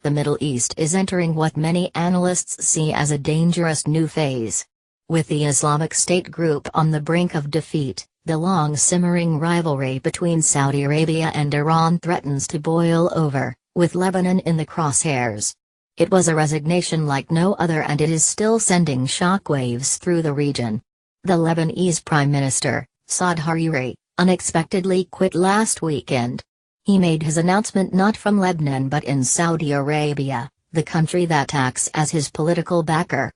The Middle East is entering what many analysts see as a dangerous new phase. With the Islamic State group on the brink of defeat, the long-simmering rivalry between Saudi Arabia and Iran threatens to boil over, with Lebanon in the crosshairs. It was a resignation like no other, and it is still sending shockwaves through the region. The Lebanese Prime Minister, Saad Hariri, unexpectedly quit last weekend. He made his announcement not from Lebanon but in Saudi Arabia, the country that acts as his political backer.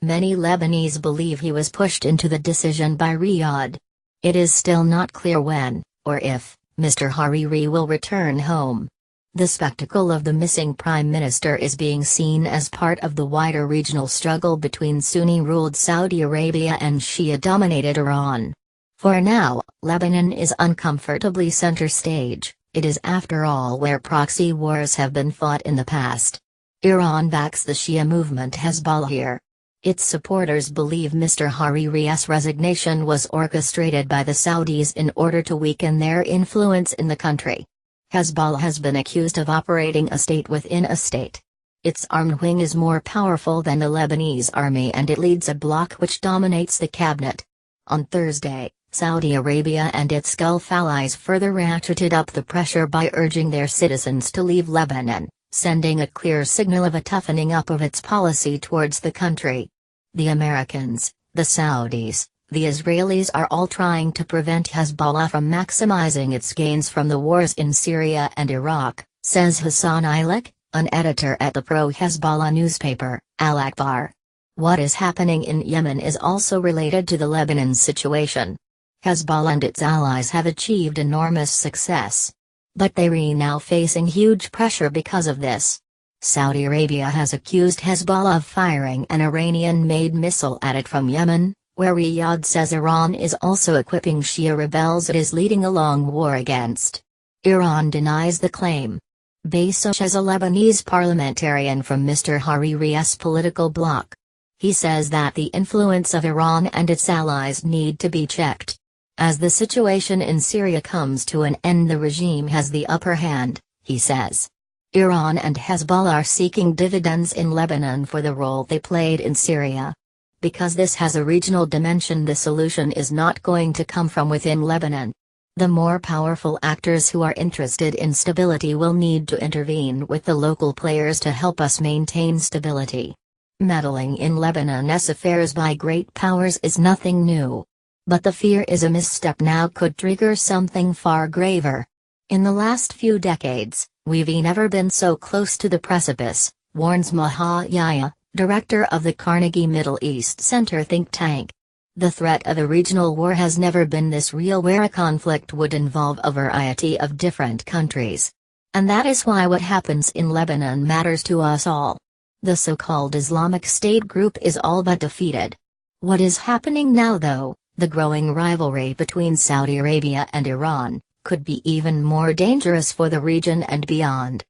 Many Lebanese believe he was pushed into the decision by Riyadh. It is still not clear when, or if, Mr. Hariri will return home. The spectacle of the missing prime minister is being seen as part of the wider regional struggle between Sunni-ruled Saudi Arabia and Shia-dominated Iran. For now, Lebanon is uncomfortably center stage. It is after all where proxy wars have been fought in the past. Iran backs the Shia movement Hezbollah here. Its supporters believe Mr. Hariri's resignation was orchestrated by the Saudis in order to weaken their influence in the country. Hezbollah has been accused of operating a state within a state. Its armed wing is more powerful than the Lebanese army, and it leads a bloc which dominates the cabinet. On Thursday, Saudi Arabia and its Gulf allies further ratcheted up the pressure by urging their citizens to leave Lebanon, sending a clear signal of a toughening up of its policy towards the country. The Americans, the Saudis, the Israelis are all trying to prevent Hezbollah from maximizing its gains from the wars in Syria and Iraq, says Hassan Ilak, an editor at the pro-Hezbollah newspaper, Al-Akhbar. What is happening in Yemen is also related to the Lebanon situation. Hezbollah and its allies have achieved enormous success. But they are now facing huge pressure because of this. Saudi Arabia has accused Hezbollah of firing an Iranian-made missile at it from Yemen, where Riyadh says Iran is also equipping Shia rebels it is leading a long war against. Iran denies the claim. Basosh is a Lebanese parliamentarian from Mr. Hariri's political bloc. He says that the influence of Iran and its allies need to be checked. As the situation in Syria comes to an end, the regime has the upper hand, he says. Iran and Hezbollah are seeking dividends in Lebanon for the role they played in Syria. Because this has a regional dimension, the solution is not going to come from within Lebanon. The more powerful actors who are interested in stability will need to intervene with the local players to help us maintain stability. Meddling in Lebanon's affairs by great powers is nothing new. But the fear is a misstep now could trigger something far graver. In the last few decades, we've never been so close to the precipice, warns Maha Yahya, director of the Carnegie Middle East Center think tank. The threat of a regional war has never been this real, where a conflict would involve a variety of different countries. And that is why what happens in Lebanon matters to us all. The so-called Islamic State group is all but defeated. What is happening now, though, the growing rivalry between Saudi Arabia and Iran, could be even more dangerous for the region and beyond.